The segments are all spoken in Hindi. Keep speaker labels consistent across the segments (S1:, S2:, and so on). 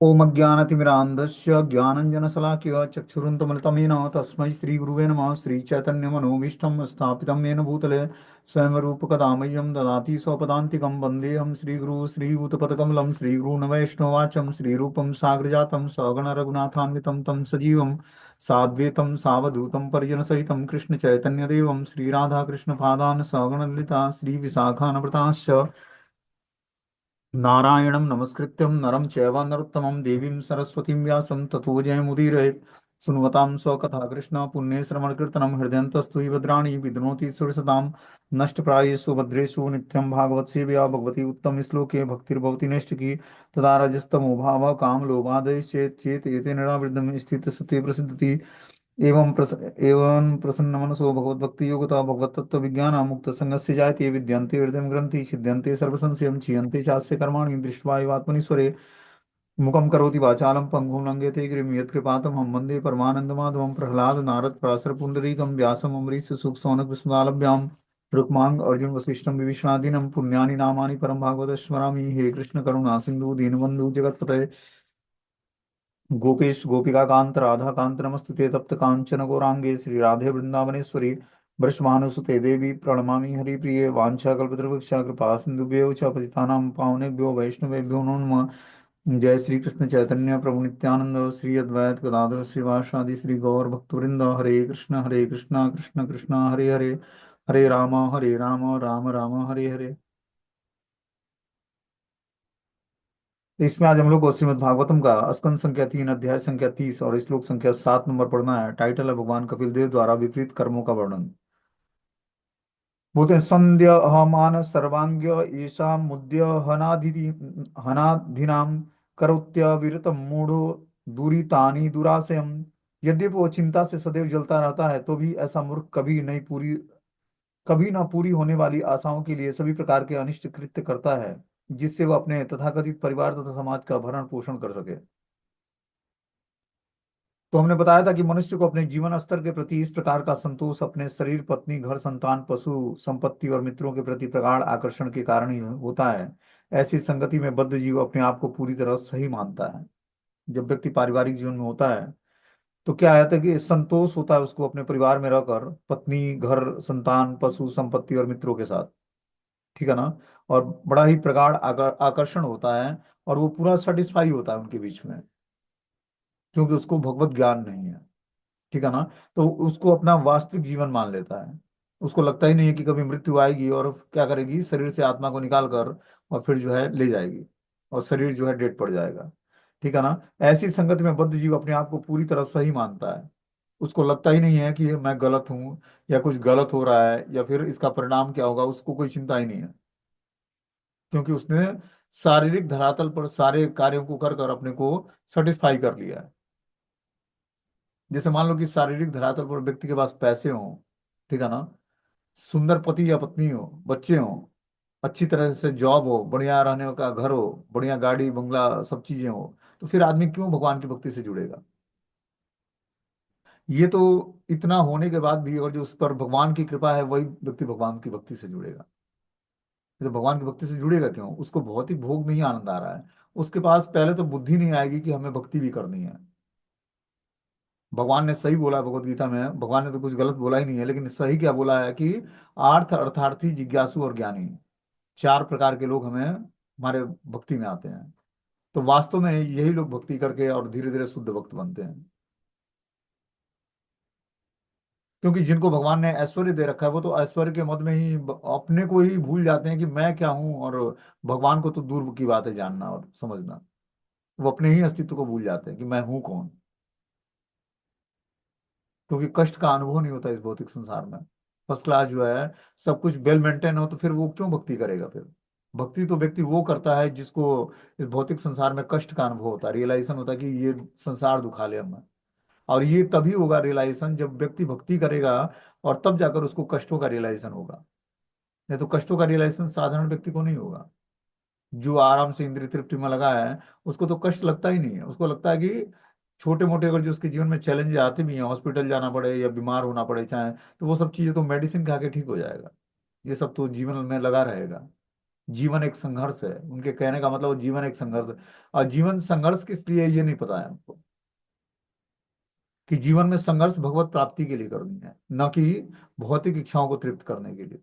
S1: ओम अज्ञानतिमिरान्धस्य ज्ञानञ्जनशलाकया चक्षुरुन्मिलितं तस्मै श्रीगुरुवे नमः। श्रीचैतन्यमनोभीष्टं स्थापितं येन भूतले स्वयं रूपकदा मह्यं ददाति स्वपदान्तिकं वन्देऽहं श्रीगुरु श्रीभूतपदकमलं श्रीगुरून् वैष्णवाचं श्रीरूपं साग्रजातं सगणरघुनाथान्वितं तं सजीवं साद्वैतं सावधूतं परिजनसहितं कृष्णचैतन्यदेवं श्रीराधाकृष्णपादान् सगणललिता श्रीविशाखान्विताश्च नारायणं नमस्कृत्यं नरं चैव नरोत्तमं देवीं सरस्वतीं व्यासं ततो जयमुदीरयेत्। सुन्वतां स्वकथा कृष्ण पुण्ये श्रवणकीर्तनं हृदयन्तस्तु हि भद्राणि विद्नोति सुरसतां नष्टप्रायेषु भद्रेषु नित्यं भागवत सेवया भगवती उत्तम श्लोके भक्तिर्भवति नैष्टिकी तदा रजस्तमो भावः कामलोभादेश्चेत् चेत् एतेन निरावृतं स्थितसत्त्वे प्रसिद्धति। एवं प्रसन्नमनसो भगवद्भक्ति योगता भगवतत्व विज्ञान मुक्त संगस्य जायते विद्यन्ते हृदय ग्रंथि छिद्यन्ते सर्वसंशयं क्षीयन्ते चास्य कर्माणि दृष्ट्वा एवात्मनीश्वरे मुखं करोति वाचालं पंगुं लंघयते गिरिं यत्कृपातमहं वन्दे परमानन्दमाधवं प्रह्लाद नारद पराशर पुण्डरीकं व्यासम् अम्बरीश सुखसौनक विस्मदालभ्यां रुक्मांग अर्जुन वसिष्ठं विभीषणादीनं पुण्यानि नामानि परं भागवत स्मरामि। हे कृष्ण करुणा सिंधु दीनबन्धु जगत्पते गोपेश गोपिका कांत राधा कांत नमस्तुते तप्त कांचन गौरांगे श्री राधे वृंदावनेश्वरी वृषभानुसुते देवी प्रणमामि हरिप्रिये वाञ्छाकल्पतरुभ्यश्च कृपा सिन्धुभ्यो च पतितानां पावनेभ्यो वैष्णवेभ्यो नमो नमः। जय श्री कृष्ण चैतन्य प्रभु नित्यानंद श्री अद्वैत गदाधर श्रीवासादि श्री गौर भक्तवृंद हरे कृष्णा कृष्ण कृष्णा हरे हरे हरे राम राम राम हरे हरे। तो इसमें आज हम लोग को श्रीमद् भागवतम का स्कंद संख्या 3 अध्याय संख्या 30 और श्लोक संख्या 7 नंबर पढ़ना है। टाइटल है भगवान कपिल देव द्वारा विपरीत कर्मों का वर्णन। बोलते हैं संध्य अहमान सर्वांग्य येषां मुद्य हनाधिनाम करोत्य विरतम मूढ़ो दुरितानि दुराशयम। यद्यपि वो चिंता से सदैव जलता रहता है तो भी ऐसा मूर्ख कभी ना पूरी होने वाली आशाओं के लिए सभी प्रकार के अनिष्ट कृत्य करता है जिससे वह अपने तथाकथित परिवार तथा समाज का भरण पोषण कर सके। तो हमने बताया था कि मनुष्य को अपने जीवन स्तर के प्रति इस प्रकार का संतोष अपने शरीर पत्नी घर संतान पशु संपत्ति और मित्रों के प्रति प्रगाढ़ आकर्षण के कारण ही होता है। ऐसी संगति में बद्ध जीव अपने आप को पूरी तरह सही मानता है। जब व्यक्ति पारिवारिक जीवन में होता है तो क्या है कि संतोष होता है उसको अपने परिवार में रहकर पत्नी घर संतान पशु संपत्ति और मित्रों के साथ। ठीक है ना। और बड़ा ही प्रगाढ़ आकर्षण होता है और वो पूरा सेटिस्फाई होता है उनके बीच में क्योंकि उसको भगवत ज्ञान नहीं है। ठीक है ना। तो उसको अपना वास्तविक जीवन मान लेता है। उसको लगता ही नहीं है कि कभी मृत्यु आएगी और क्या करेगी शरीर से आत्मा को निकाल कर और फिर जो है ले जाएगी और शरीर जो है डेड पड़ जाएगा। ठीक है ना। ऐसी संगति में बद्ध जीव अपने आप को पूरी तरह सही मानता है। उसको लगता ही नहीं है कि मैं गलत हूँ या कुछ गलत हो रहा है या फिर इसका परिणाम क्या होगा उसको कोई चिंता ही नहीं है क्योंकि उसने शारीरिक धरातल पर सारे कार्यों को कर कर अपने को सेटिस्फाई कर लिया है। जैसे मान लो कि शारीरिक धरातल पर व्यक्ति के पास पैसे हों। ठीक है ना। सुंदर पति या पत्नी हो बच्चे हो अच्छी तरह से जॉब हो बढ़िया रहने का घर हो बढ़िया गाड़ी बंगला सब चीजें हो तो फिर आदमी क्यों भगवान की भक्ति से जुड़ेगा। ये तो इतना होने के बाद भी और जो उस पर भगवान की कृपा है वही व्यक्ति भगवान की भक्ति से जुड़ेगा। तो भगवान की भक्ति से जुड़ेगा क्यों उसको भौतिक भोग में ही आनंद आ रहा है। उसके पास पहले तो बुद्धि नहीं आएगी कि हमें भक्ति भी करनी है। भगवान ने सही बोला है भगवत गीता में भगवान ने तो कुछ गलत बोला ही नहीं है लेकिन सही क्या बोला है कि आर्थ अर्थार्थी जिज्ञासु और ज्ञानी चार प्रकार के लोग हमें हमारे भक्ति में आते हैं। तो वास्तव में यही लोग भक्ति करके और धीरे धीरे शुद्ध भक्त बनते हैं। क्योंकि जिनको भगवान ने ऐश्वर्य दे रखा है वो तो ऐश्वर्य के मद में ही अपने को ही भूल जाते हैं कि मैं क्या हूं और भगवान को तो दूर की बात है जानना और समझना। वो अपने ही अस्तित्व को भूल जाते हैं कि मैं हूं कौन। क्योंकि कष्ट का अनुभव नहीं होता इस भौतिक संसार में। फर्स्ट क्लास जो है सब कुछ वेल मेंटेन हो तो फिर वो क्यों भक्ति करेगा फिर। भक्ति तो व्यक्ति वो करता है जिसको इस भौतिक संसार में कष्ट का अनुभव होता है रियलाइजेशन होता है कि ये संसार दुखा ले हमें। और ये तभी होगा रियलाइजेशन जब व्यक्ति भक्ति करेगा और तब जाकर उसको कष्टों का रियलाइजेशन होगा। नहीं तो कष्टों का रियलाइजेशन साधारण व्यक्ति को नहीं होगा। जो आराम से इंद्रिय तृप्ति में लगा है उसको तो कष्ट लगता ही नहीं है। उसको लगता है कि छोटे मोटे अगर जो उसके जीवन में चैलेंज आते भी हैं हॉस्पिटल जाना पड़े या बीमार होना पड़े चाहे तो वो सब चीजें तो मेडिसिन खा के ठीक हो जाएगा। ये सब तो जीवन में लगा रहेगा। जीवन एक संघर्ष है, उनके कहने का मतलब जीवन एक संघर्ष है। और जीवन संघर्ष किस लिए, ये नहीं पता है हमको, कि जीवन में संघर्ष भगवत प्राप्ति के लिए करनी है, न कि भौतिक इच्छाओं को तृप्त करने के लिए।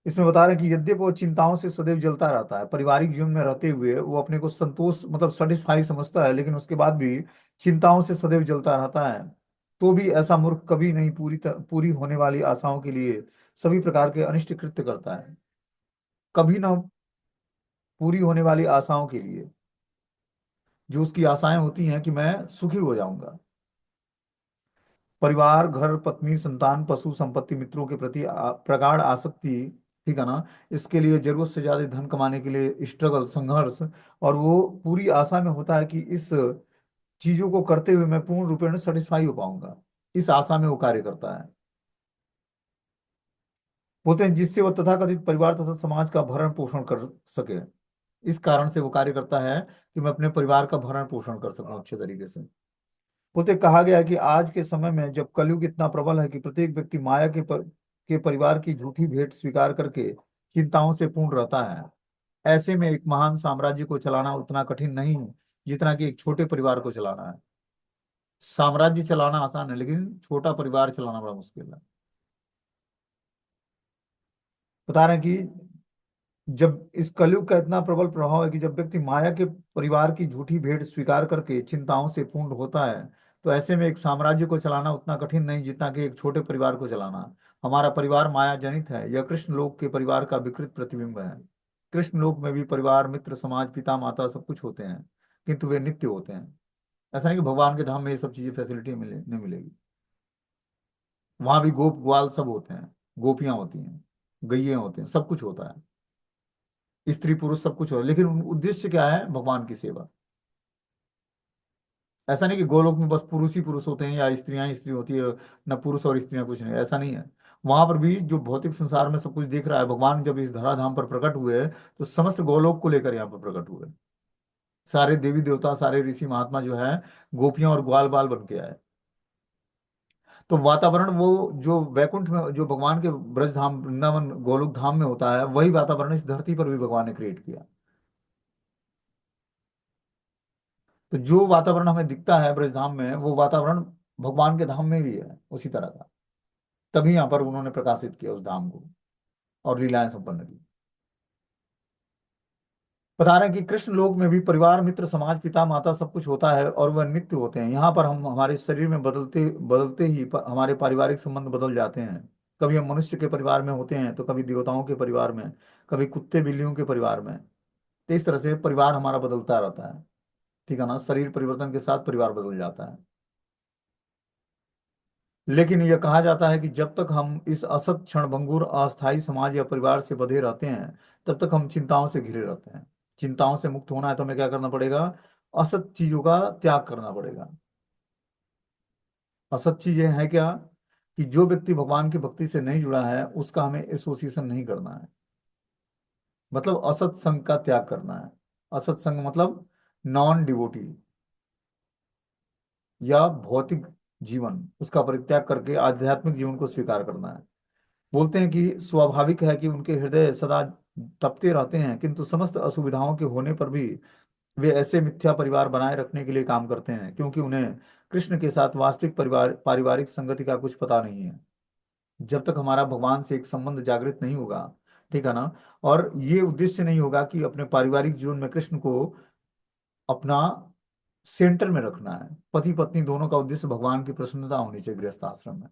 S1: इसमें बता रहे हैं कि यद्यपि वो चिंताओं से सदैव जलता रहता है, पारिवारिक जीवन में रहते हुए वो अपने को संतोष मतलब सेटिस्फाई समझता है, लेकिन उसके बाद भी चिंताओं से सदैव जलता रहता है, तो भी ऐसा मूर्ख कभी नहीं पूरी होने वाली आशाओं के लिए सभी प्रकार के अनिष्ट कृत्य करता है। कभी ना पूरी होने वाली आशाओं के लिए, जो उसकी आशाएं होती हैं कि मैं सुखी हो जाऊंगा, परिवार, घर, पत्नी, संतान, पशु, संपत्ति, मित्रों के प्रति प्रगाढ़ आसक्ति, ठीक है ना, इसके लिए जरूरत से ज्यादा धन कमाने के लिए स्ट्रगल, संघर्ष, और वो पूरी आशा में होता है कि इस चीजों को करते हुए मैं पूर्ण रूपेण सेटिस्फाई हो पाऊंगा, इस आशा में वो कार्य करता है। बोलते हैं जिससे वो तथाकथित परिवार तथा समाज का भरण पोषण कर सके, इस कारण से वो कार्य करता है कि मैं अपने परिवार का भरण पोषण कर सकूं अच्छे तरीके से। बोलते कहा गया है कि आज के समय में जब कलयुग इतना प्रबल है कि प्रत्येक व्यक्ति माया के परिवार की झूठी भेंट स्वीकार करके चिंताओं से पूर्ण रहता है, ऐसे में एक महान साम्राज्य को चलाना उतना कठिन नहीं जितना कि एक छोटे परिवार को चलाना है। साम्राज्य चलाना आसान है, लेकिन छोटा परिवार चलाना बड़ा मुश्किल है। बता रहे हैं कि जब इस कलयुग का इतना प्रबल प्रभाव है कि जब व्यक्ति माया के परिवार की झूठी भेंट स्वीकार करके चिंताओं से पूर्ण होता है, तो ऐसे में एक साम्राज्य को चलाना उतना कठिन नहीं जितना कि एक छोटे परिवार को चलाना। हमारा परिवार माया जनित है, यह कृष्ण लोक के परिवार का विकृत प्रतिबिंब है। कृष्ण लोक में भी परिवार, मित्र, समाज, पिता, माता सब कुछ होते हैं, किंतु वे नित्य होते हैं। ऐसा नहीं कि भगवान के धाम में ये सब चीजें फैसिलिटी नहीं मिलेगी। वहां भी गोप ग्वाल सब होते हैं, गोपियां होती हैं, गैये होते हैं, सब कुछ होता है, स्त्री पुरुष सब कुछ हो, लेकिन उद्देश्य क्या है, भगवान की सेवा। ऐसा नहीं कि गोलोक में बस पुरुष ही पुरुष होते हैं या स्त्रियां ही स्त्री होती है, न पुरुष और स्त्रियां, कुछ नहीं, ऐसा नहीं है। वहां पर भी जो भौतिक संसार में सब कुछ दिख रहा है, भगवान जब इस धराधाम पर प्रकट हुए तो समस्त गोलोक को लेकर यहाँ पर प्रकट हुए। सारे देवी देवता, सारे ऋषि महात्मा जो है, गोपियां और ग्वाल बाल बन के आए। तो वातावरण वो जो वैकुंठ में, जो भगवान के ब्रज धाम, वृंदावन, गोलोक धाम में होता है, वही वातावरण इस धरती पर भी भगवान ने क्रिएट किया। तो जो वातावरण हमें दिखता है ब्रजधाम में, वो वातावरण भगवान के धाम में भी है उसी तरह का। तभी यहाँ पर उन्होंने प्रकाशित किया उस धाम को और लीलाएं संपन्न की। बता रहे हैं कि कृष्ण लोक में भी परिवार, मित्र, समाज, पिता, माता सब कुछ होता है और वह नित्य होते हैं। यहाँ पर हम हमारे शरीर में बदलते बदलते ही हमारे पारिवारिक संबंध बदल जाते हैं। कभी हम मनुष्य के परिवार में होते हैं, तो कभी देवताओं के परिवार में, कभी कुत्ते बिल्लियों के परिवार में। तो इस तरह से परिवार हमारा बदलता रहता है, ठीक है ना, शरीर परिवर्तन के साथ परिवार बदल जाता है। लेकिन यह कहा जाता है कि जब तक हम इस असत, क्षणभंगुर, अस्थायी समाज या परिवार से बंधे रहते हैं, तब तक हम चिंताओं से घिरे रहते हैं। चिंताओं से मुक्त होना है तो हमें क्या करना पड़ेगा, असत चीजों का त्याग करना पड़ेगा। असत चीजें हैं क्या, कि जो व्यक्ति भगवान की भक्ति से नहीं जुड़ा है उसका हमें एसोसिएशन नहीं करना है, मतलब असत संग का त्याग करना है। असत संग मतलब नॉन डिवोटी या भौतिक जीवन, उसका परित्याग करके आध्यात्मिक जीवन को स्वीकार करना है। बोलते हैं कि स्वाभाविक है कि उनके हृदय सदा तपते रहते हैं, किंतु समस्त असुविधाओं के होने पर भी वे ऐसे मिथ्या परिवार बनाए रखने के लिए काम करते हैं, क्योंकि उन्हें कृष्ण के साथ वास्तविक पारिवारिक संगति का कुछ पता नहीं है। जब तक हमारा भगवान से एक संबंध जागृत नहीं होगा, ठीक है ना, और ये उद्देश्य नहीं होगा कि अपने पारिवारिक जीवन में कृष्ण को अपना सेंटर में रखना है। पति पत्नी दोनों का उद्देश्य भगवान की प्रसन्नता होनी चाहिए गृहस्थ आश्रम में।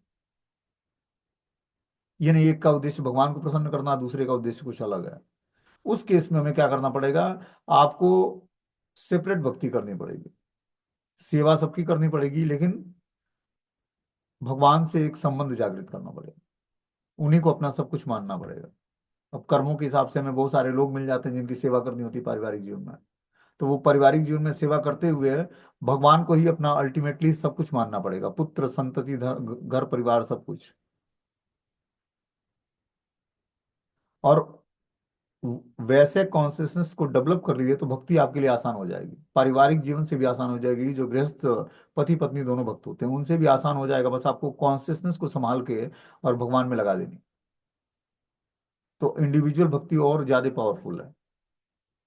S1: ये नहीं एक का उद्देश्य भगवान को प्रसन्न करना, दूसरे का उद्देश्य कुछ अलग है। उस केस में हमें क्या करना पड़ेगा, आपको सेपरेट भक्ति करनी पड़ेगी, सेवा सबकी करनी पड़ेगी, लेकिन भगवान से एक संबंध जागृत करना पड़ेगा, उन्हीं को अपना सब कुछ मानना पड़ेगा। अब कर्मों के हिसाब से हमें बहुत सारे लोग मिल जाते हैं जिनकी सेवा करनी होती है पारिवारिक जीवन में, तो वो पारिवारिक जीवन में सेवा करते हुए भगवान को ही अपना अल्टीमेटली सब कुछ मानना पड़ेगा, पुत्र, संतति, घर परिवार सब कुछ। और वैसे कॉन्शियसनेस को डेवलप कर रही है तो भक्ति आपके लिए आसान हो जाएगी, पारिवारिक जीवन से भी आसान हो जाएगी। जो गृहस्थ पति पत्नी दोनों भक्त होते हैं उनसे भी आसान हो जाएगा, बस आपको कॉन्शियसनेस को संभाल के और भगवान में लगा देनी। तो इंडिविजुअल भक्ति और ज्यादा पावरफुल है,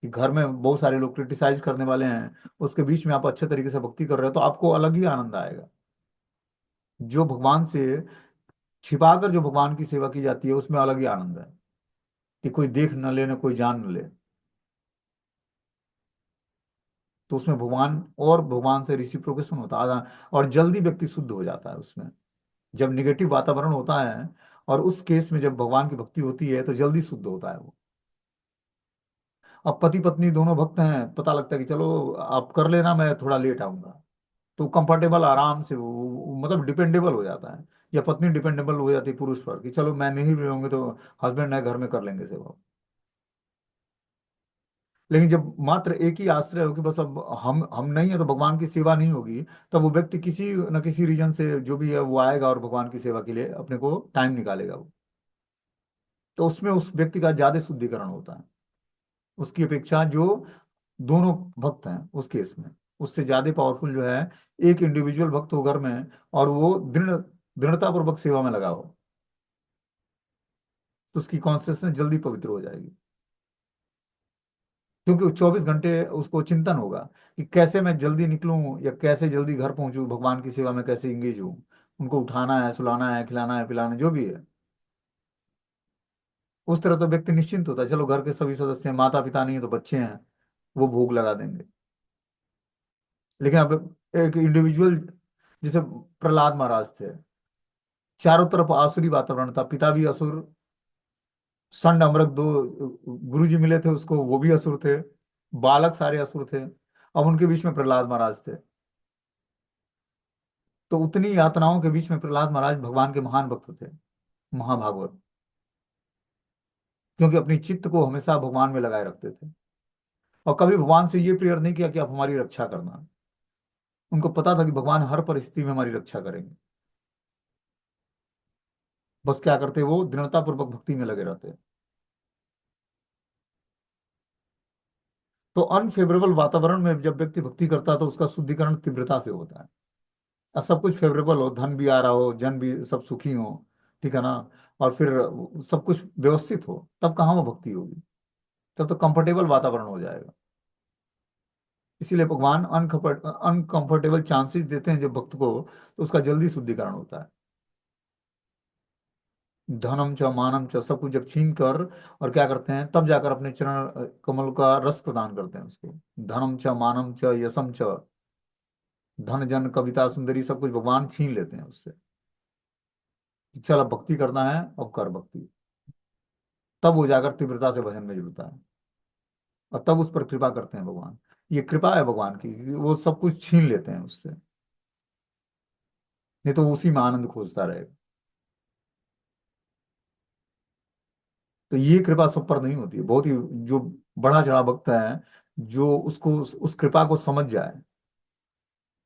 S1: कि घर में बहुत सारे लोग क्रिटिसाइज करने वाले हैं, उसके बीच में आप अच्छे तरीके से भक्ति कर रहे हो तो आपको अलग ही आनंद आएगा। जो भगवान से छिपाकर जो भगवान की सेवा की जाती है उसमें अलग ही आनंद है, कि कोई देख न ले, न कोई जान न ले। तो उसमें भगवान और भगवान से रिसिप्रोकेशन होता है, आदान, और जल्दी व्यक्ति शुद्ध हो जाता है उसमें। जब निगेटिव वातावरण होता है और उस केस में जब भगवान की भक्ति होती है तो जल्दी शुद्ध होता है वो। अब पति पत्नी दोनों भक्त हैं, पता लगता है कि चलो आप कर लेना, मैं थोड़ा लेट आऊंगा, तो कंफर्टेबल आराम से मतलब डिपेंडेबल हो जाता है। या पत्नी डिपेंडेबल हो जाती है पुरुष पर, कि चलो मैं नहीं भी रहूंगी तो हस्बैंड है घर में कर लेंगे सेवा। लेकिन जब मात्र एक ही आश्रय हो कि बस अब हम नहीं है तो भगवान की सेवा नहीं होगी, तब वो व्यक्ति किसी न किसी रीजन से जो भी है वो आएगा और भगवान की सेवा के लिए अपने को टाइम निकालेगा वो। तो उसमें उस व्यक्ति का ज्यादा शुद्धिकरण होता है, उसकी अपेक्षा जो दोनों भक्त हैं उस केस में, उससे ज्यादा पावरफुल जो है एक इंडिविजुअल भक्त हो घर में, और वो दृढ़ता पूर्वक सेवा में लगा हो, तो उसकी कॉन्सियसनेस जल्दी पवित्र हो जाएगी। क्योंकि वो 24 घंटे उसको चिंतन होगा कि कैसे मैं जल्दी निकलूं या कैसे जल्दी घर पहुंचूं, भगवान की सेवा में कैसे इंगेज हूं। उनको उठाना है, सुलाना है, खिलाना है, पिलाना है, जो भी है। उस तरह तो व्यक्ति निश्चिंत होता है, चलो घर के सभी सदस्य हैं, माता पिता नहीं है तो बच्चे हैं, वो भोग लगा देंगे। लेकिन अब एक इंडिविजुअल, जैसे प्रहलाद महाराज थे, चारों तरफ आसुरी वातावरण था, पिता भी असुर, संड अमृत दो गुरु जी मिले थे उसको, वो भी असुर थे, बालक सारे असुर थे, अब उनके बीच में प्रहलाद महाराज थे। तो उतनी यातनाओं के बीच में प्रहलाद महाराज भगवान के महान भक्त थे, महाभागवत, क्योंकि अपनी चित्त को हमेशा भगवान में लगाए रखते थे, और कभी भगवान से ये प्रेयर नहीं किया कि आप हमारी रक्षा करना। उनको पता था कि भगवान हर परिस्थिति में हमारी रक्षा करेंगे। बस क्या करते, वो दृढ़ता पूर्वक भक्ति में लगे रहते। तो अनफेवरेबल वातावरण में जब व्यक्ति भक्ति करता है तो उसका शुद्धिकरण तीव्रता से होता है। और सब कुछ फेवरेबल हो, धन भी आ रहा हो, जन भी सब सुखी हो, ठीक है ना, और फिर सब कुछ व्यवस्थित हो, तब कहाँ वो भक्ति होगी। तब तो कंफर्टेबल वातावरण हो जाएगा। इसीलिए भगवान अनकंफर्टेबल चांसेस देते हैं जब भक्त को, तो उसका जल्दी शुद्धिकरण होता है। धनम च मानम च सब कुछ जब छीन कर, और क्या करते हैं, तब जाकर अपने चरण कमल का रस प्रदान करते हैं उसको। धनम च मानम च यशम च, धन जन कविता सुंदरी सब कुछ भगवान छीन लेते हैं उससे, कि चल अब भक्ति करना है, अब कर भक्ति। तब वो जाकर तीव्रता से भजन में जुड़ता है, और तब उस पर कृपा करते हैं भगवान। ये कृपा है भगवान की, वो सब कुछ छीन लेते हैं उससे, नहीं तो वो उसी में आनंद खोजता रहेगा। तो ये कृपा सब पर नहीं होती है, बहुत ही जो बड़ा चढ़ा भक्त है, जो उसको उस कृपा को समझ जाए,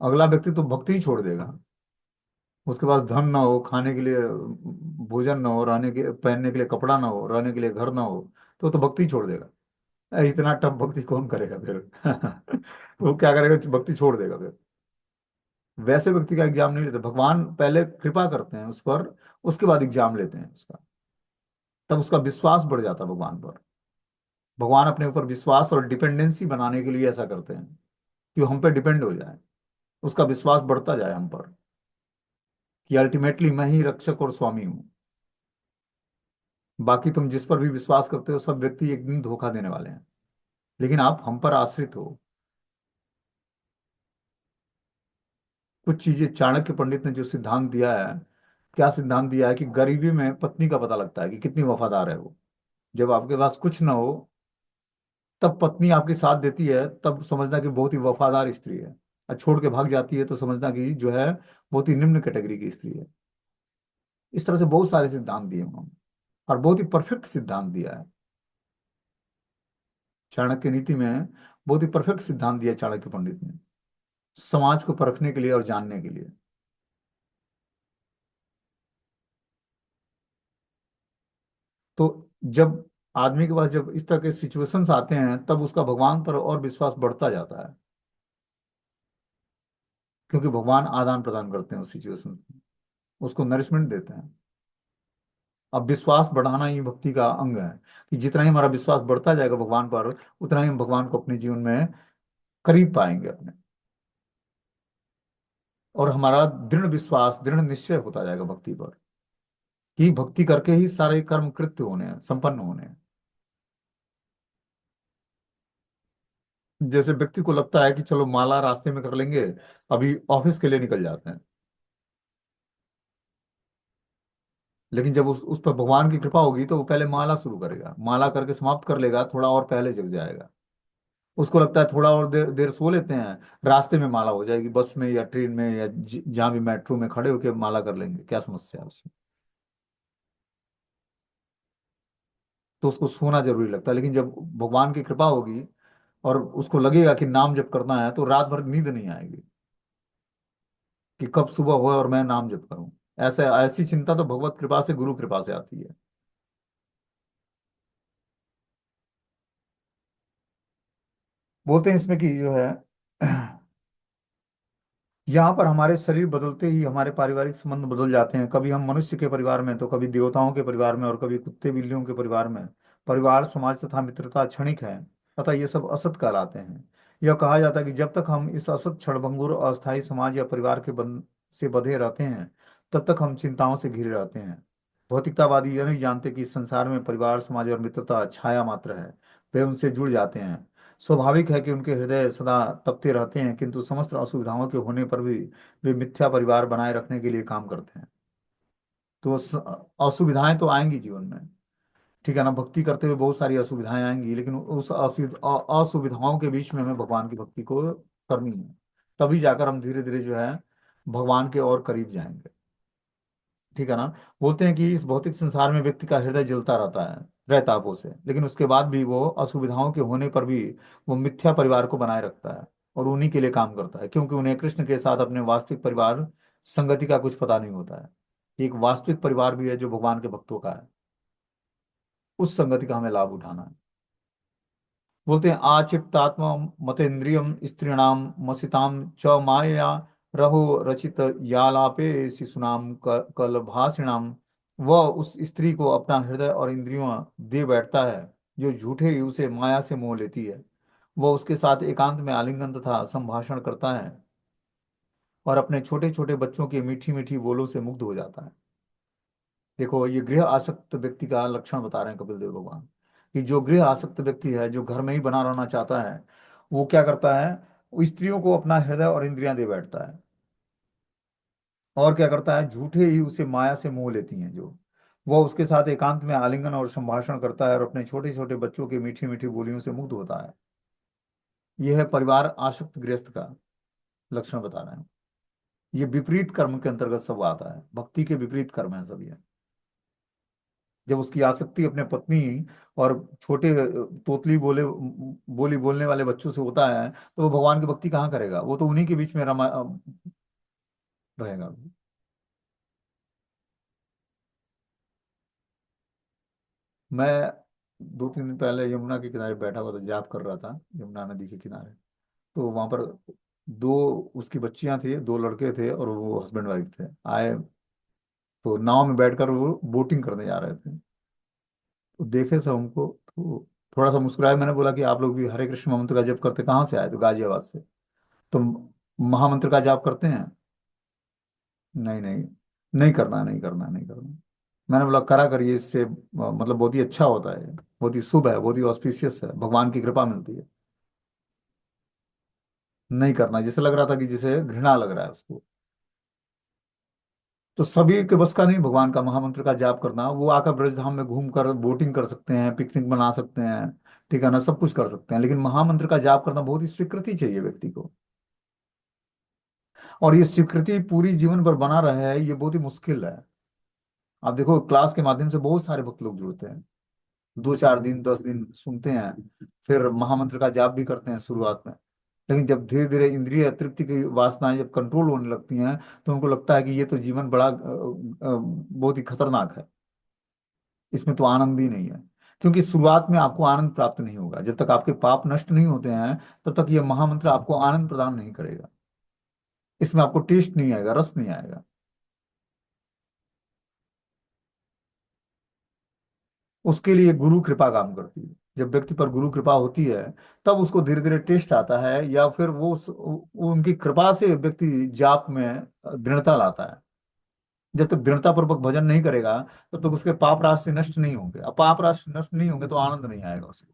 S1: अगला व्यक्ति तो भक्ति ही छोड़ देगा। उसके पास धन ना हो, खाने के लिए भोजन ना हो, रहने के पहनने के लिए कपड़ा ना हो, रहने के लिए घर ना हो, तो वो तो भक्ति ही छोड़ देगा। इतना टफ भक्ति कौन करेगा फिर। वो क्या करेगा, भक्ति छोड़ देगा फिर। वैसे व्यक्ति का एग्जाम नहीं लेते भगवान, पहले कृपा करते हैं उस पर, उसके बाद एग्जाम लेते हैं उसका। तब उसका विश्वास बढ़ जाता है भगवान पर। भगवान अपने ऊपर विश्वास और डिपेंडेंसी बनाने के लिए ऐसा करते हैं, कि वो हम पे डिपेंड हो जाए, उसका विश्वास बढ़ता जाए हम पर, कि अल्टीमेटली मैं ही रक्षक और स्वामी हूँ। बाकी तुम जिस पर भी विश्वास करते हो सब व्यक्ति एक दिन धोखा देने वाले हैं, लेकिन आप हम पर आश्रित हो। कुछ चीजें चाणक्य पंडित ने जो सिद्धांत दिया है, क्या सिद्धांत दिया है, कि गरीबी में पत्नी का पता लगता है कि कितनी वफादार है वो। जब आपके पास कुछ ना हो, तब पत्नी आपके साथ देती है, तब समझना कि बहुत ही वफादार स्त्री है। और छोड़ के भाग जाती है तो समझना कि जो है बहुत ही निम्न कैटेगरी की स्त्री है। इस तरह से बहुत सारे सिद्धांत दिए उन्होंने, और बहुत ही परफेक्ट सिद्धांत दिया है। चाणक्य नीति में बहुत ही परफेक्ट सिद्धांत दिया चाणक्य पंडित ने, समाज को परखने के लिए और जानने के लिए। तो जब आदमी के पास जब इस तरह के सिचुएशंस आते हैं, तब उसका भगवान पर और विश्वास बढ़ता जाता है, क्योंकि भगवान आदान प्रदान करते हैं उस सिचुएशन में, उसको नरिशमेंट देते हैं। अब विश्वास बढ़ाना ही भक्ति का अंग है, कि जितना ही हमारा विश्वास बढ़ता जाएगा भगवान पर, उतना ही हम भगवान को अपने जीवन में करीब पाएंगे अपने। और हमारा दृढ़ विश्वास, दृढ़ निश्चय होता जाएगा भक्ति पर, कि भक्ति करके ही सारे कर्म कृत्य होने हैं, संपन्न होने हैं। जैसे व्यक्ति को लगता है कि चलो माला रास्ते में कर लेंगे, अभी ऑफिस के लिए निकल जाते हैं, लेकिन जब उस पर भगवान की कृपा होगी तो वो पहले माला शुरू करेगा, माला करके समाप्त कर लेगा, थोड़ा और पहले जग जाएगा। उसको लगता है थोड़ा और देर देर सो लेते हैं, रास्ते में माला हो जाएगी, बस में या ट्रेन में या जहां भी मेट्रो में खड़े होकर माला कर लेंगे, क्या समस्या है उसमें। तो उसको सोना जरूरी लगता है, लेकिन जब भगवान की कृपा होगी और उसको लगेगा कि नाम जप करना है, तो रात भर नींद नहीं आएगी, कि कब सुबह हो और मैं नाम जप करूं। ऐसे ऐसी चिंता तो भगवत कृपा से, गुरु कृपा से आती है। बोलते हैं इसमें कि जो है यहाँ पर हमारे शरीर बदलते ही हमारे पारिवारिक संबंध बदल जाते हैं, कभी हम मनुष्य के परिवार में, तो कभी देवताओं के परिवार में, और कभी कुत्ते बिल्लियों के परिवार में। परिवार, समाज तथा मित्रता क्षणिक है, अतः ये सब असत कहलाते हैं। यह कहा जाता है कि जब तक हम इस असत क्षणभंगुर अस्थायी समाज या परिवार के बंध से बंधे रहते हैं, तब तक हम चिंताओं से घिरे रहते हैं। भौतिकतावादी यह नहीं जानते कि इस संसार में परिवार, समाज और मित्रता छाया मात्र है। वे उनसे जुड़ जाते हैं। स्वाभाविक है कि उनके हृदय सदा तपते रहते हैं, किंतु समस्त असुविधाओं के होने पर भी वे मिथ्या परिवार बनाए रखने के लिए काम करते हैं। तो असुविधाएं तो आएंगी जीवन में, ठीक है ना, भक्ति करते हुए बहुत सारी असुविधाएं आएंगी, लेकिन उस असुविधाओं के बीच में हमें भगवान की भक्ति को करनी है। तभी जाकर हम धीरे धीरे जो है भगवान के और करीब जाएंगे, ठीक है ना। बोलते हैं कि इस भौतिक संसार में व्यक्ति का हृदय जलता रहता है, रहतापों से, लेकिन उसके बाद भी वो असुविधाओं के होने पर भी वो मिथ्या परिवार को बनाए रखता है और उन्हीं के लिए काम करता है, क्योंकि उन्हें कृष्ण के साथ अपने वास्तविक परिवार संगति का कुछ पता नहीं होता है। एक वास्तविक परिवार भी है जो भगवान के भक्तों का है, उस संगति का हमें लाभ उठाना है। बोलते हैं आचित्तात्म मतेन्द्रियम स्त्रीणाम मसिताम च मायया रहो रचित यालापे शिशुनाम कलभाषिणाम। वह उस स्त्री को अपना हृदय और इंद्रियों दे बैठता है, जो झूठे ही उसे माया से मोह लेती है। वह उसके साथ एकांत में आलिंगन तथा संभाषण करता है, और अपने छोटे छोटे बच्चों की मीठी मीठी बोलों से मुग्ध हो जाता है। देखो, ये गृह आसक्त व्यक्ति का लक्षण बता रहे हैं कपिल देव भगवान, कि जो गृह आसक्त व्यक्ति है, जो घर में ही बना रहना चाहता है, वो क्या करता है, वो स्त्रियों को अपना हृदय और इंद्रियां दे बैठता है, और क्या करता है, झूठे ही उसे माया से मोह लेती हैं जो। वह उसके साथ एकांत में आलिंगन और संभाषण करता है, और अपने छोटे छोटे बच्चों की मीठी मीठी बोलियों से मुग्ध होता है। यह है परिवार आसक्त गृहस्थ का लक्षण बता रहे हैं। ये विपरीत कर्म के अंतर्गत सब आता है, भक्ति के विपरीत कर्म है सब ये। जब उसकी आसक्ति अपने पत्नी और छोटे तोतली बोली बोलने वाले बच्चों से होता है, तो वो भगवान की भक्ति कहाँ करेगा, वो तो उन्हीं के बीच में रमा रहेगा। मैं 2-3 दिन पहले यमुना के किनारे बैठा हुआ था, जाप कर रहा था यमुना नदी के किनारे। तो वहां पर दो उसकी बच्चियां थी, 2 लड़के थे, और वो हस्बैंड वाइफ थे आए। तो नाव में बैठकर वो बोटिंग करने जा रहे थे। तो देखे सब हमको, तो थोड़ा सा मुस्कुराया। मैंने बोला कि आप लोग भी हरे कृष्ण मंत्र का जप करते, कहाँ से आए? तो गाजियाबाद से। तो महामंत्र का जाप करते हैं? नहीं नहीं, नहीं करना, नहीं करना, नहीं करना। मैंने बोला करा करिए, इससे मतलब बहुत ही अच्छा होता है, बहुत ही शुभ है, बहुत ही ऑस्पिशियस है, भगवान की कृपा मिलती है। नहीं करना, जैसे लग रहा था कि जिसे घृणा लग रहा है उसको। तो सभी के बस का नहीं भगवान का महामंत्र का जाप करना। वो आकर ब्रजधाम में घूम कर बोटिंग कर सकते हैं, पिकनिक बना सकते हैं, ठीक है ना, सब कुछ कर सकते हैं, लेकिन महामंत्र का जाप करना बहुत ही स्वीकृति चाहिए व्यक्ति को। और ये स्वीकृति पूरी जीवन भर बना रहे है, ये बहुत ही मुश्किल है। आप देखो, क्लास के माध्यम से बहुत सारे भक्त लोग जुड़ते हैं, 2-4 दिन 10 दिन सुनते हैं, फिर महामंत्र का जाप भी करते हैं शुरुआत में। लेकिन जब धीरे धीरे इंद्रिय तृप्ति की वासनाएं जब कंट्रोल होने लगती हैं, तो उनको लगता है कि ये तो जीवन बड़ा बहुत ही खतरनाक है, इसमें तो आनंद ही नहीं है। क्योंकि शुरुआत में आपको आनंद प्राप्त नहीं होगा, जब तक आपके पाप नष्ट नहीं होते हैं, तब तक ये महामंत्र आपको आनंद प्रदान नहीं करेगा। इसमें आपको टेस्ट नहीं आएगा, रस नहीं आएगा। उसके लिए गुरु कृपा काम करती है। जब व्यक्ति पर गुरु कृपा होती है, तब उसको धीरे धीरे टेस्ट आता है, या फिर उनकी कृपा से व्यक्ति जाप में दृढ़ता लाता है। जब तक दृढ़ता पूर्वक भजन नहीं करेगा, तब तक उसके पाप राशि नष्ट नहीं होंगे। अब पाप राशि नष्ट नहीं होंगे तो आनंद नहीं आएगा उसको।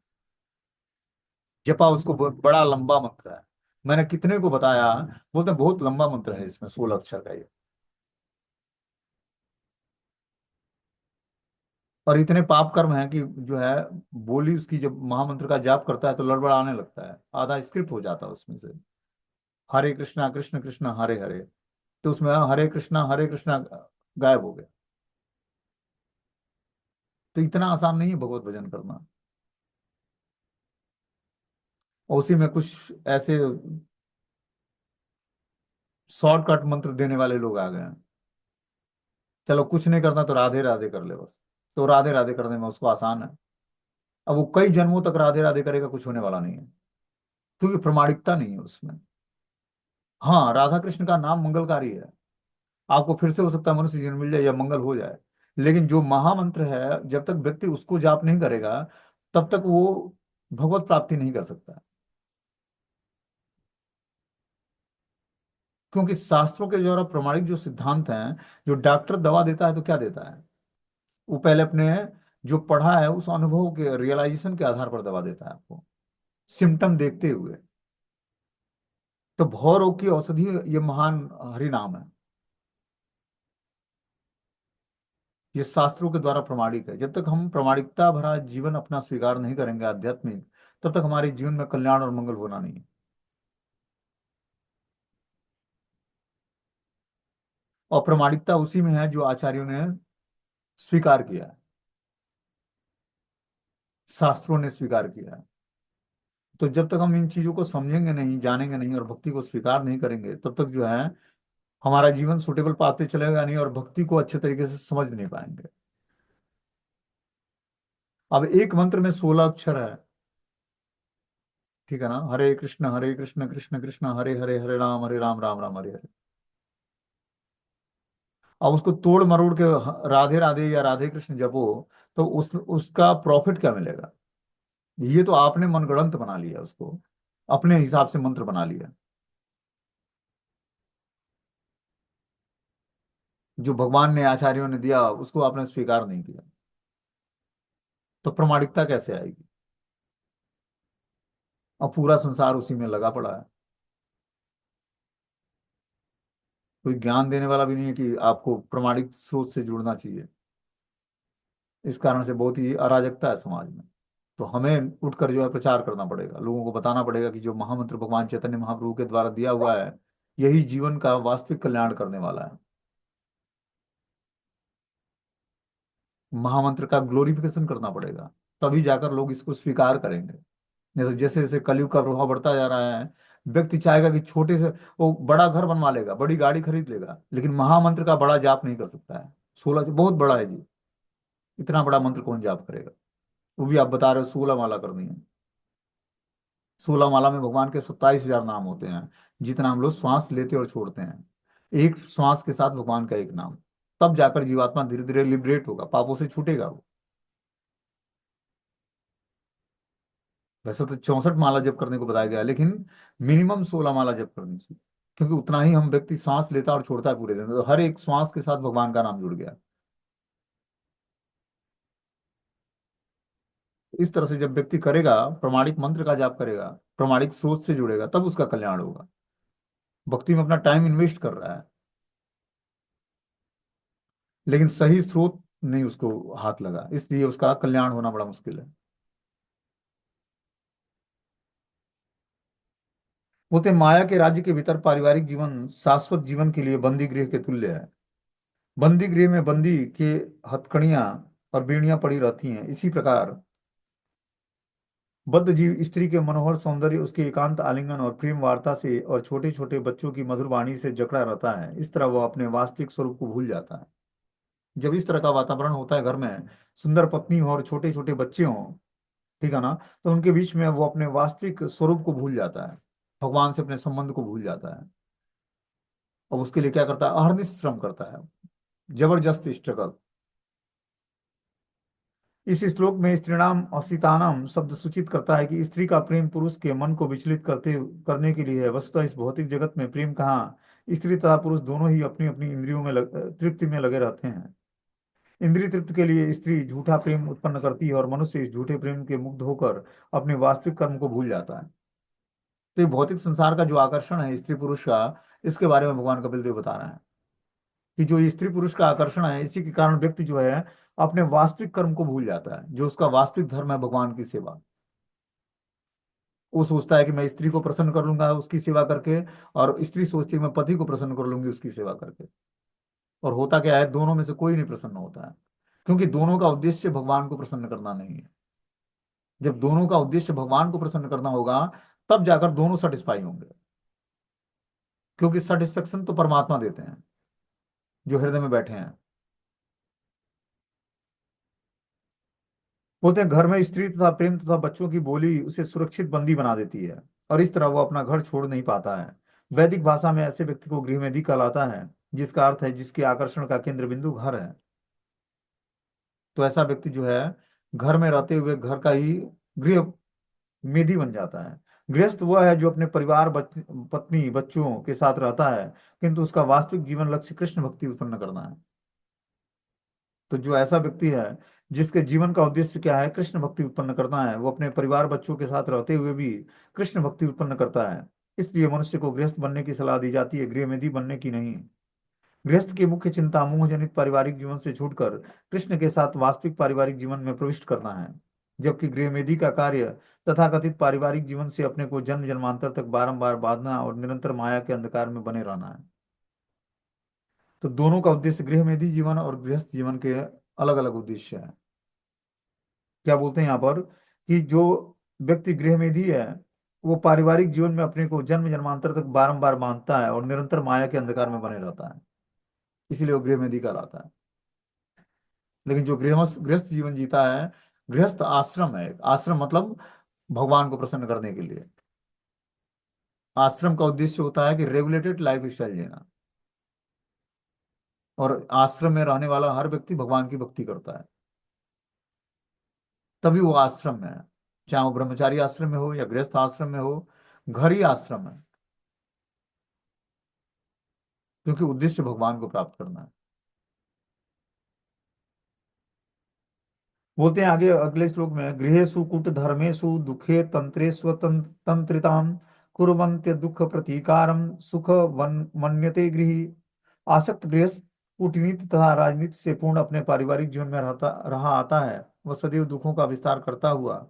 S1: जपा उसको बड़ा लंबा मंत्र है। मैंने कितने को बताया, बोलते हैं बहुत लंबा मंत्र है, इसमें 16 अक्षर का ये। और इतने पाप कर्म हैं कि जो है, बोली उसकी जब महामंत्र का जाप करता है तो लड़बड़ाने लगता है, आधा स्क्रिप्ट हो जाता है उसमें से। हरे कृष्णा कृष्ण कृष्ण हरे हरे, तो उसमें हरे कृष्णा गायब हो गया। तो इतना आसान नहीं है भगवत भजन करना। और उसी में कुछ ऐसे शॉर्टकट मंत्र देने वाले लोग आ गए हैं। चलो कुछ नहीं करना तो राधे राधे कर ले बस, तो राधे राधे करने में उसको आसान है। अब वो कई जन्मों तक राधे राधे करेगा, कुछ होने वाला नहीं है, क्योंकि प्रामाणिकता नहीं है उसमें। हाँ, राधा कृष्ण का नाम मंगलकारी है। आपको फिर से हो सकता है मनुष्य जीवन मिल जाए या मंगल हो जाए, लेकिन जो महामंत्र है, जब तक व्यक्ति उसको जाप नहीं करेगा, तब तक वो भगवत प्राप्ति नहीं कर सकता। क्योंकि शास्त्रों के द्वारा प्रमाणिक जो सिद्धांत हैं, जो डॉक्टर दवा देता है तो क्या देता है, वो पहले अपने जो पढ़ा है उस अनुभव के रियलाइजेशन के आधार पर दवा देता है आपको, सिम्टम देखते हुए। तो भव रोग की औषधि ये महान हरि नाम है। ये शास्त्रों के द्वारा प्रमाणिक है। जब तक हम प्रमाणिकता भरा जीवन अपना स्वीकार नहीं करेंगे आध्यात्मिक, तब तक हमारे जीवन में कल्याण और मंगल होना नहीं है। और प्रमाणिकता उसी में है जो आचार्यों ने स्वीकार किया है, शास्त्रों ने स्वीकार किया है। तो जब तक हम इन चीजों को समझेंगे नहीं, जानेंगे नहीं और भक्ति को स्वीकार नहीं करेंगे, तब तक जो है हमारा जीवन सुटेबल पाथ पे चलेगा नहीं, और भक्ति को अच्छे तरीके से समझ नहीं पाएंगे। अब एक मंत्र में 16 अक्षर है, ठीक है ना? हरे कृष्ण कृष्ण कृष्ण हरे हरे, हरे राम राम राम हरे हरे। अब उसको तोड़ मरोड़ के राधे राधे या राधे कृष्ण जपो, तो उसका प्रॉफिट क्या मिलेगा? ये तो आपने मनगढ़ंत बना लिया उसको, अपने हिसाब से मंत्र बना लिया। जो भगवान ने आचार्यों ने दिया उसको आपने स्वीकार नहीं किया, तो प्रमाणिकता कैसे आएगी? अब पूरा संसार उसी में लगा पड़ा है। कोई ज्ञान देने वाला भी नहीं है कि आपको प्रमाणिक स्रोत से जुड़ना चाहिए। इस कारण से बहुत ही अराजकता है समाज में। तो हमें उठकर जो है प्रचार करना पड़ेगा, लोगों को बताना पड़ेगा कि जो महामंत्र भगवान चैतन्य महाप्रभु के द्वारा दिया हुआ है, यही जीवन का वास्तविक कल्याण करने वाला है। महामंत्र का ग्लोरिफिकेशन करना पड़ेगा, तभी जाकर लोग इसको स्वीकार करेंगे। जैसे जैसे जैसे कलयुग का प्रभाव बढ़ता जा रहा है, व्यक्ति चाहेगा कि छोटे से वो बड़ा घर बनवा लेगा, बड़ी गाड़ी खरीद लेगा, लेकिन महामंत्र का बड़ा जाप नहीं कर सकता है। 16 से बहुत बड़ा है जी, इतना बड़ा मंत्र कौन जाप करेगा? वो भी आप बता रहे हो 16 माला करनी है। 16 माला में भगवान के 27,000 नाम होते हैं, जितना हम लोग श्वास लेते और छोड़ते हैं। एक श्वास के साथ भगवान का एक नाम, तब जाकर जीवात्मा धीरे धीरे लिबरेट होगा, पापों से छूटेगा वो। वैसे तो 64 माला जप करने को बताया गया है, लेकिन मिनिमम 16 माला जप करनी चाहिए, क्योंकि उतना ही हम व्यक्ति सांस लेता और छोड़ता है पूरे दिन, तो हर एक श्वास के साथ भगवान का नाम जुड़ गया। इस तरह से जब व्यक्ति करेगा, प्रमाणिक मंत्र का जाप करेगा, प्रमाणिक स्रोत से जुड़ेगा, तब उसका कल्याण होगा। भक्ति में अपना टाइम इन्वेस्ट कर रहा है, लेकिन सही स्रोत नहीं उसको हाथ लगा, इसलिए उसका कल्याण होना बड़ा मुश्किल है। बोलते माया के राज्य के भीतर पारिवारिक जीवन शाश्वत जीवन के लिए बंदी गृह के तुल्य है। बंदी गृह में बंदी के हथकड़ियां और बीड़ियां पड़ी रहती हैं, इसी प्रकार बद्ध जीव स्त्री के मनोहर सौंदर्य, उसके एकांत आलिंगन और प्रेम वार्ता से और छोटे छोटे बच्चों की मधुर वाणी से जकड़ा रहता है। इस तरह वह अपने वास्तविक स्वरूप को भूल जाता है। जब इस तरह का वातावरण होता है घर में, सुंदर पत्नी हो और छोटे छोटे बच्चे हों, ठीक है ना, तो उनके बीच में वो अपने वास्तविक स्वरूप को भूल जाता है, भगवान से अपने संबंध को भूल जाता है। अब उसके लिए क्या करता है? अहरनिश श्रम करता है, जबरदस्त स्ट्रगल। इस श्लोक में स्त्रीणाम और सीतानाम शब्द सूचित करता है कि स्त्री का प्रेम पुरुष के मन को विचलित करने के लिए है। वस्तुतः इस भौतिक जगत में प्रेम कहाँ, स्त्री तथा पुरुष दोनों ही अपनी अपनी इंद्रियों में तृप्ति में लगे रहते हैं। इंद्रिय तृप्ति के लिए स्त्री झूठा प्रेम उत्पन्न करती है और मनुष्य इस झूठे प्रेम के मुग्ध होकर अपने वास्तविक कर्म को भूल जाता है। तो ये भौतिक संसार का जो आकर्षण है स्त्री पुरुष का, इसके बारे में भगवान कपिल देव बता रहे हैं कि जो ये स्त्री पुरुष का आकर्षण है, इसी के कारण व्यक्ति जो है अपने वास्तविक कर्म को भूल जाता है। जो उसका वास्तविक धर्म है भगवान की सेवा, वो सोचता है कि मैं स्त्री को प्रसन्न कर लूंगा उसकी सेवा करके, और स्त्री सोचती है मैं पति को प्रसन्न कर लूंगी उसकी सेवा करके। और होता क्या है, दोनों में से कोई नहीं प्रसन्न होता है, क्योंकि दोनों का उद्देश्य भगवान को प्रसन्न करना नहीं है। जब दोनों का उद्देश्य भगवान को प्रसन्न करना होगा, तब जाकर दोनों सेटिस्फाई होंगे, क्योंकि सेटिस्फेक्शन तो परमात्मा देते हैं जो हृदय में बैठे हैं। बोलते हैं घर में स्त्री तथा प्रेम तथा बच्चों की बोली उसे सुरक्षित बंदी बना देती है, और इस तरह वो अपना घर छोड़ नहीं पाता है। वैदिक भाषा में ऐसे व्यक्ति को गृहमेधी कहलाता है, जिसका अर्थ है जिसके आकर्षण का केंद्र बिंदु घर है। तो ऐसा व्यक्ति जो है घर में रहते हुए घर का ही गृह मेधी बन जाता है। गृहस्थ वह है जो अपने परिवार पत्नी बच्चों के साथ रहता है, किंतु उसका वास्तविक जीवन लक्ष्य कृष्ण भक्ति उत्पन्न करना है। तो जो ऐसा व्यक्ति है जिसके जीवन का उद्देश्य क्या है, कृष्ण भक्ति उत्पन्न करना है, वो अपने परिवार बच्चों के साथ रहते हुए भी कृष्ण भक्ति उत्पन्न करता है। इसलिए मनुष्य को गृहस्थ बनने की सलाह दी जाती है, गृहमेधी बनने की नहीं। गृहस्थ की मुख्य चिंता मोह जनित पारिवारिक जीवन से छूटकर कृष्ण के साथ वास्तविक पारिवारिक जीवन में प्रविष्ट करना है, जबकि गृहमेधी का कार्य तथाकथित पारिवारिक जीवन से अपने को जन्म जन्मांतर तक बारंबार बांधना और निरंतर माया के अंधकार में बने रहना है। तो दोनों का उद्देश्य, गृहमेधी जीवन और गृहस्थ जीवन के अलग अलग उद्देश्य है। क्या बोलते हैं यहाँ पर कि जो व्यक्ति गृहमेधी है वो पारिवारिक जीवन में अपने को जन्म जन्मांतर तक बारंबार बांधता है और निरंतर माया के अंधकार में बने रहता है, इसीलिए वो गृहमेधी कहलाता है। लेकिन जो गृहस्थ गृहस्थ जीवन जीता है, गृहस्थ आश्रम है। आश्रम मतलब भगवान को प्रसन्न करने के लिए। आश्रम का उद्देश्य होता है कि रेगुलेटेड लाइफ स्टाइल जीना, और आश्रम में रहने वाला हर व्यक्ति भगवान की भक्ति करता है, तभी वो आश्रम में है। चाहे वो ब्रह्मचारी आश्रम में हो या गृहस्थ आश्रम में हो, घर ही आश्रम है, क्योंकि उद्देश्य भगवान को प्राप्त करना है। बोलते हैं आगे अगले श्लोक में, गृहेषु कुट धर्मेषु दुखे तंत्रेष्व तंत्रिताम कुर्वन्त्य दुख प्रतीकारम सुख वन मन्यते गृही। आसक्त गृहस्थ कूटनीति तथा राजनीति से पूर्ण अपने पारिवारिक जीवन में रहा आता है। वह सदैव दुखों का विस्तार करता हुआ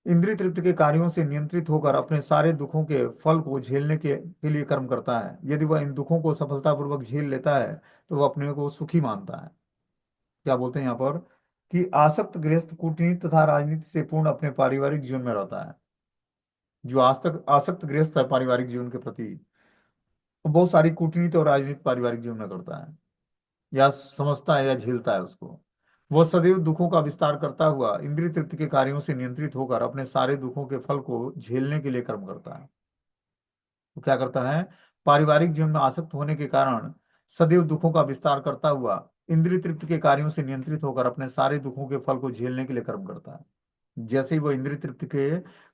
S1: इंद्रिय तृप्ति के कार्यों से नियंत्रित होकर अपने सारे दुखों के फल को झेलने के लिए कर्म करता है। यदि वह इन दुखों को सफलतापूर्वक झेल लेता है तो वह अपने को सुखी मानता है। क्या बोलते हैं यहाँ पर कि आसक्त गृहस्थ कूटनीति तथा राजनीति से पूर्ण अपने पारिवारिक जीवन में रहता है। जो आज तक आसक्त गृहस्थ है पारिवारिक जीवन के प्रति, वो बहुत सारी कूटनीति और राजनीति पारिवारिक जीवन में करता है, या समझता है या झेलता है उसको। वह सदैव दुखों का विस्तार करता हुआ इंद्रिय तृप्ति के कार्यों से नियंत्रित होकर अपने सारे दुखों के फल को झेलने के लिए कर्म करता है। वो क्या करता है, पारिवारिक जीवन में आसक्त होने के कारण सदैव दुखों का विस्तार करता हुआ इंद्रिय तृप्ति के कार्यों से नियंत्रित होकर अपने सारे दुखों के फल को झेलने के लिए कर्म करता है। जैसे ही वो इंद्रिय तृप्ति के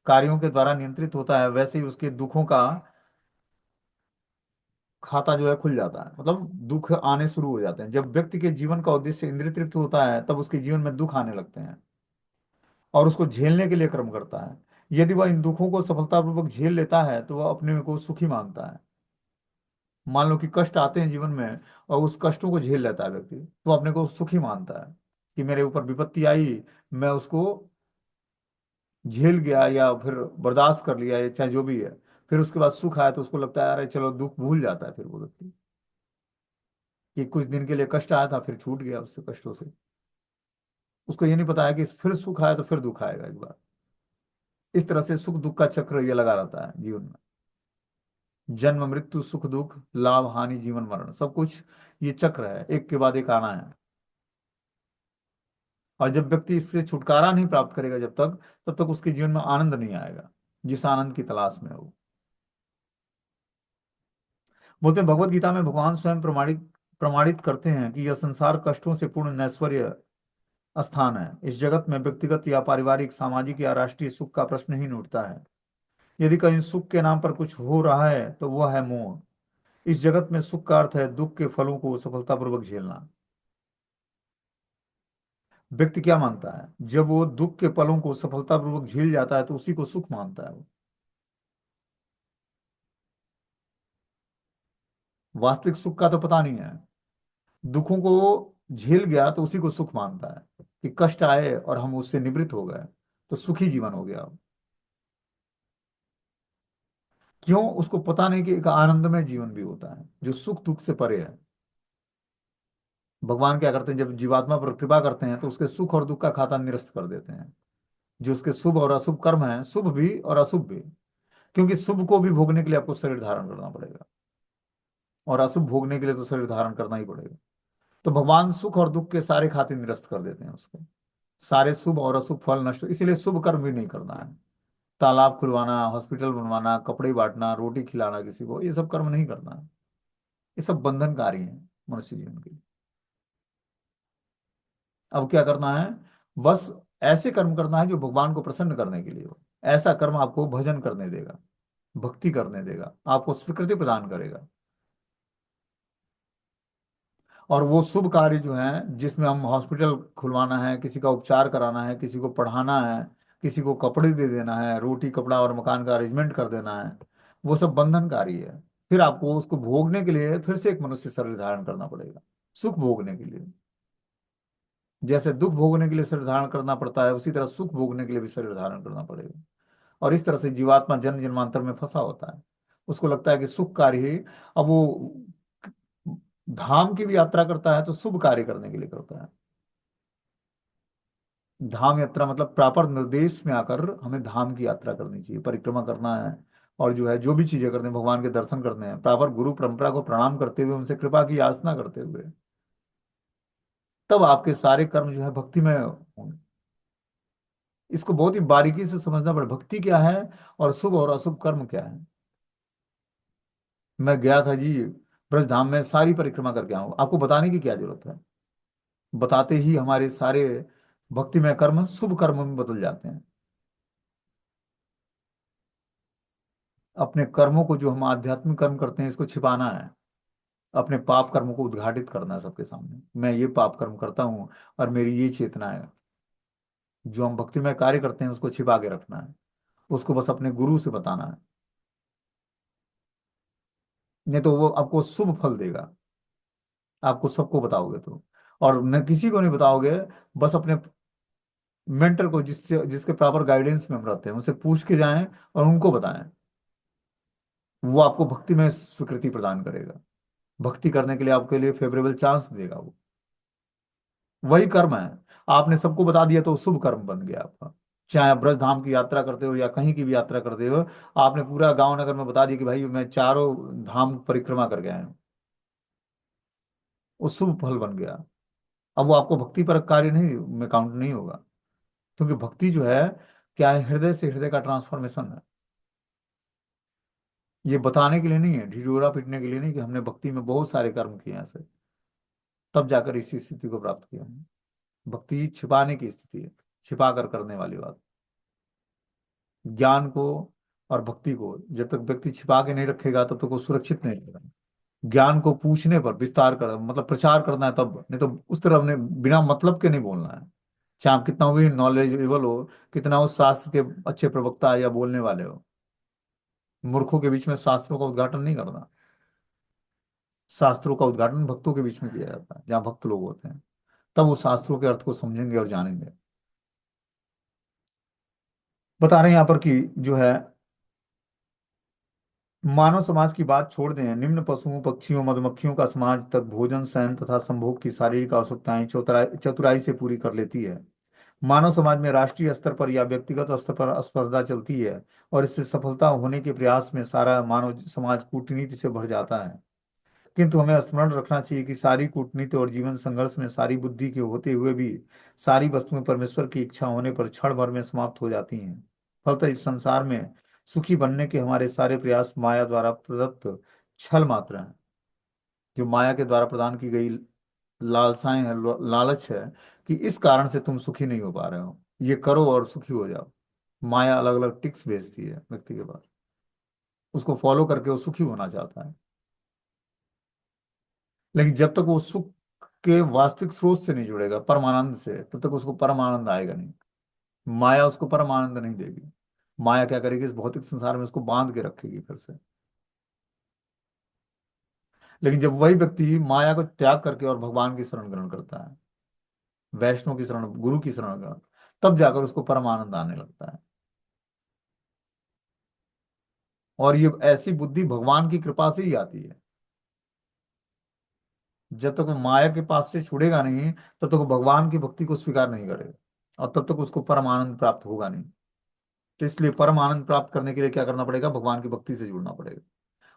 S1: कार्यों के द्वारा नियंत्रित होता है, वैसे ही उसके दुखों का खाता जो है खुल जाता है, मतलब दुख आने शुरू हो जाते हैं। जब व्यक्ति के जीवन का उद्देश्य इंद्रिय तृप्ति होता है, तब उसके जीवन में दुख आने लगते हैं और उसको झेलने के लिए कर्म करता है। यदि वह इन दुखों को सफलतापूर्वक झेल लेता है तो वह अपने को सुखी मानता है। मान लो कि कष्ट आते हैं जीवन में और उस कष्टों को झेल लेता है व्यक्ति, तो अपने को सुखी मानता है कि मेरे ऊपर विपत्ति आई, मैं उसको झेल गया या फिर बर्दाश्त कर लिया, या चाहे जो भी है। फिर उसके बाद सुख आया तो उसको लगता है अरे चलो, दुख भूल जाता है फिर वो व्यक्ति कि कुछ दिन के लिए कष्ट आया था फिर छूट गया उससे कष्टों से। उसको ये नहीं पता है कि फिर सुख आया तो फिर दुख आएगा एक बार। इस तरह से सुख दुख का चक्र ये लगा रहता है जीवन में। जन्म मृत्यु सुख दुख लाभ हानि जीवन मरण सब कुछ ये चक्र है, एक के बाद एक आना है। और जब व्यक्ति इससे छुटकारा नहीं प्राप्त करेगा जब तक, तब तक उसके जीवन में आनंद नहीं आएगा, जिस आनंद की तलाश में है वो। बोलते हैं भगवत गीता में भगवान स्वयं प्रमाणित प्रमाणित करते हैं कि यह संसार कष्टों से पूर्ण नैश्वर्य स्थान है। इस जगत में व्यक्तिगत या पारिवारिक, सामाजिक या राष्ट्रीय सुख का प्रश्न ही नहीं उठता है। यदि कहीं सुख के नाम पर कुछ हो रहा है तो वह है मोह। इस जगत में सुख का अर्थ है दुख के फलों को सफलतापूर्वक झेलना। व्यक्ति क्या मानता है? जब वो दुख के पलों को सफलतापूर्वक झेल जाता है तो उसी को सुख मानता है वो। वास्तविक सुख का तो पता नहीं है। दुखों को झेल गया तो उसी को सुख मानता है कि कष्ट आए और हम उससे निवृत्त हो गए तो सुखी जीवन हो गया। क्यों? उसको पता नहीं कि एक आनंदमय जीवन भी होता है जो सुख दुख से परे है। भगवान क्या करते हैं, जब जीवात्मा पर कृपा करते हैं तो उसके सुख और दुख का खाता निरस्त कर देते हैं। जो उसके शुभ और अशुभ कर्म हैं, शुभ भी और अशुभ भी, क्योंकि शुभ को भी भोगने के लिए आपको शरीर धारण करना पड़ेगा और अशुभ भोगने के लिए तो शरीर धारण करना ही पड़ेगा। तो भगवान सुख और दुख के सारे खाते निरस्त कर देते हैं उसके। सारे शुभ और अशुभ फल नष्ट, इसीलिए शुभ कर्म भी नहीं करना है। तालाब खुलवाना, हॉस्पिटल बनवाना, कपड़े बांटना, रोटी खिलाना किसी को, ये सब कर्म नहीं करना है। ये सब बंधनकारी है मनुष्य जीवन के लिए। अब क्या करना है? बस ऐसे कर्म करना है जो भगवान को प्रसन्न करने के लिए हो। ऐसा कर्म आपको भजन करने देगा, भक्ति करने देगा, आपको स्वीकृति प्रदान करेगा। और वो शुभ कार्य जो है जिसमें हम हॉस्पिटल खुलवाना है, किसी का उपचार कराना है, किसी को पढ़ाना है, किसी को कपड़े दे देना है, रोटी कपड़ा और मकान का अरेंजमेंट कर देना है, वो सब बंधनकारी है। फिर आपको उसको भोगने के लिए फिर से एक मनुष्य शरीर धारण करना पड़ेगा, सुख भोगने के लिए। जैसे दुख भोगने के लिए शरीर धारण करना पड़ता है, उसी तरह सुख भोगने के लिए भी शरीर धारण करना पड़ेगा। और इस तरह से जीवात्मा जन्म जन्मांतर में फंसा होता है। उसको लगता है कि सुख कार्य ही, अब वो धाम की भी यात्रा करता है तो शुभ कार्य करने के लिए करता है। धाम यात्रा मतलब प्रॉपर निर्देश में आकर हमें धाम की यात्रा करनी चाहिए, परिक्रमा करना है। और जो है जो भी चीजें करते हैं, भगवान के दर्शन करने हैं, प्रॉपर गुरु परंपरा को प्रणाम करते हुए, उनसे कृपा की याचना करते हुए, तब आपके सारे कर्म जो है भक्ति में होंगे। इसको बहुत ही बारीकी से समझना पड़े, भक्ति क्या है और शुभ और अशुभ कर्म क्या है। मैं गया था जी ब्रज धाम में, सारी परिक्रमा करके आऊँ, आपको बताने की क्या जरूरत है? बताते ही हमारे सारे भक्तिमय कर्म शुभ कर्म में बदल जाते हैं। अपने कर्मों को, जो हम आध्यात्मिक कर्म करते हैं, इसको छिपाना है। अपने पाप कर्मों को उद्घाटित करना है सबके सामने, मैं ये पाप कर्म करता हूँ और मेरी ये चेतना है। जो हम भक्तिमय कार्य करते हैं उसको छिपा के रखना है, उसको बस अपने गुरु से बताना है। नहीं तो वो आपको शुभ फल देगा, आपको सबको बताओगे तो। और न किसी को नहीं बताओगे, बस अपने मेंटर को, जिससे जिसके प्रॉपर गाइडेंस में हम रहते हैं, उनसे पूछ के जाएं और उनको बताएं। वो आपको भक्ति में स्वीकृति प्रदान करेगा, भक्ति करने के लिए आपके लिए फेवरेबल चांस देगा वो। वही कर्म है। आपने सबको बता दिया तो शुभ कर्म बन गया आपका। चाहे आप ब्रज धाम की यात्रा करते हो या कहीं की भी यात्रा करते हो, आपने पूरा गांव नगर में बता दिया कि भाई मैं चारों धाम परिक्रमा कर गया हूँ, वो शुभ फल बन गया। अब वो आपको भक्ति पर कार्य नहीं में काउंट नहीं होगा, क्योंकि भक्ति जो है क्या है, हृदय से हृदय का ट्रांसफॉर्मेशन है। ये बताने के लिए नहीं है, ढिढोरा पीटने के लिए नहीं कि हमने भक्ति में बहुत सारे कर्म किए हैं ऐसे, तब जाकर इसी स्थिति को प्राप्त किया हमने। भक्ति छिपाने की स्थिति है, छिपा कर करने वाली बात। ज्ञान को और भक्ति को जब तक व्यक्ति छिपा के नहीं रखेगा तब तक वो सुरक्षित नहीं रहेगा। ज्ञान को पूछने पर विस्तार कर, मतलब प्रचार करना है तब, नहीं तो उस तरह हमने बिना मतलब के नहीं बोलना है। चाहे आप कितना भी नॉलेजेबल हो, कितना उस शास्त्र के अच्छे प्रवक्ता या बोलने वाले हो, मूर्खों के बीच में शास्त्रों का उद्घाटन नहीं करना। शास्त्रों का उद्घाटन भक्तों के बीच में किया जाता है, जहाँ भक्त लोग होते हैं, तब वो शास्त्रों के अर्थ को समझेंगे और जानेंगे। बता रहे हैं यहाँ पर कि जो है, मानव समाज की बात छोड़ दें, निम्न पशुओं, पक्षियों, मधुमक्खियों का समाज तक भोजन, शयन तथा संभोग की शारीरिक आवश्यकताएं चतुराई चतुराई से पूरी कर लेती है। मानव समाज में राष्ट्रीय स्तर पर या व्यक्तिगत स्तर पर स्पर्धा चलती है, और इससे सफलता होने के प्रयास में सारा मानव समाज कूटनीति से भर जाता है। किंतु हमें स्मरण रखना चाहिए कि सारी कूटनीति और जीवन संघर्ष में सारी बुद्धि के होते हुए भी सारी वस्तुएं परमेश्वर की इच्छा होने पर क्षण भर में समाप्त हो जाती हैं। फलतः इस संसार में सुखी बनने के हमारे सारे प्रयास माया द्वारा प्रदत्त छल मात्र हैं, जो माया के द्वारा प्रदान की गई लालसाएं हैं, लालच है कि इस कारण से तुम सुखी नहीं हो पा रहे हो, ये करो और सुखी हो जाओ। माया अलग अलग टिक्स भेजती है व्यक्ति के पास, उसको फॉलो करके वो सुखी होना चाहता है। लेकिन जब तक वो सुख के वास्तविक स्रोत से नहीं जुड़ेगा, परमानंद से, तब तक उसको परमानंद आएगा नहीं। माया उसको परमानंद नहीं देगी। माया क्या करेगी, इस भौतिक संसार में उसको बांध के रखेगी फिर से। लेकिन जब वही व्यक्ति माया को त्याग करके और भगवान की शरण ग्रहण करता है, वैष्णव की शरण, गुरु की शरण ग्रहण, तब जाकर उसको परमानंद आने लगता है। और ये ऐसी बुद्धि भगवान की कृपा से ही आती है। जब तक वो माया के पास से छुड़ेगा नहीं, तब तक वो भगवान की भक्ति को स्वीकार नहीं करेगा, और तब तक उसको परम आनंद प्राप्त होगा नहीं। तो इसलिए परम आनंद प्राप्त करने के लिए क्या करना पड़ेगा, भगवान की भक्ति से जुड़ना पड़ेगा,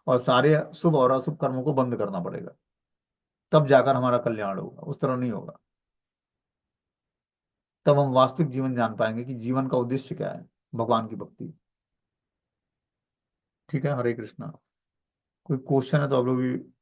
S1: और सारे शुभ और अशुभ कर्मों को बंद करना पड़ेगा। तब जाकर हमारा कल्याण होगा, उस तरह नहीं होगा। तब हम वास्तविक जीवन जान पाएंगे कि जीवन का उद्देश्य क्या है, भगवान की भक्ति। ठीक है, हरे कृष्णा। कोई क्वेश्चन है तो आप लोग भी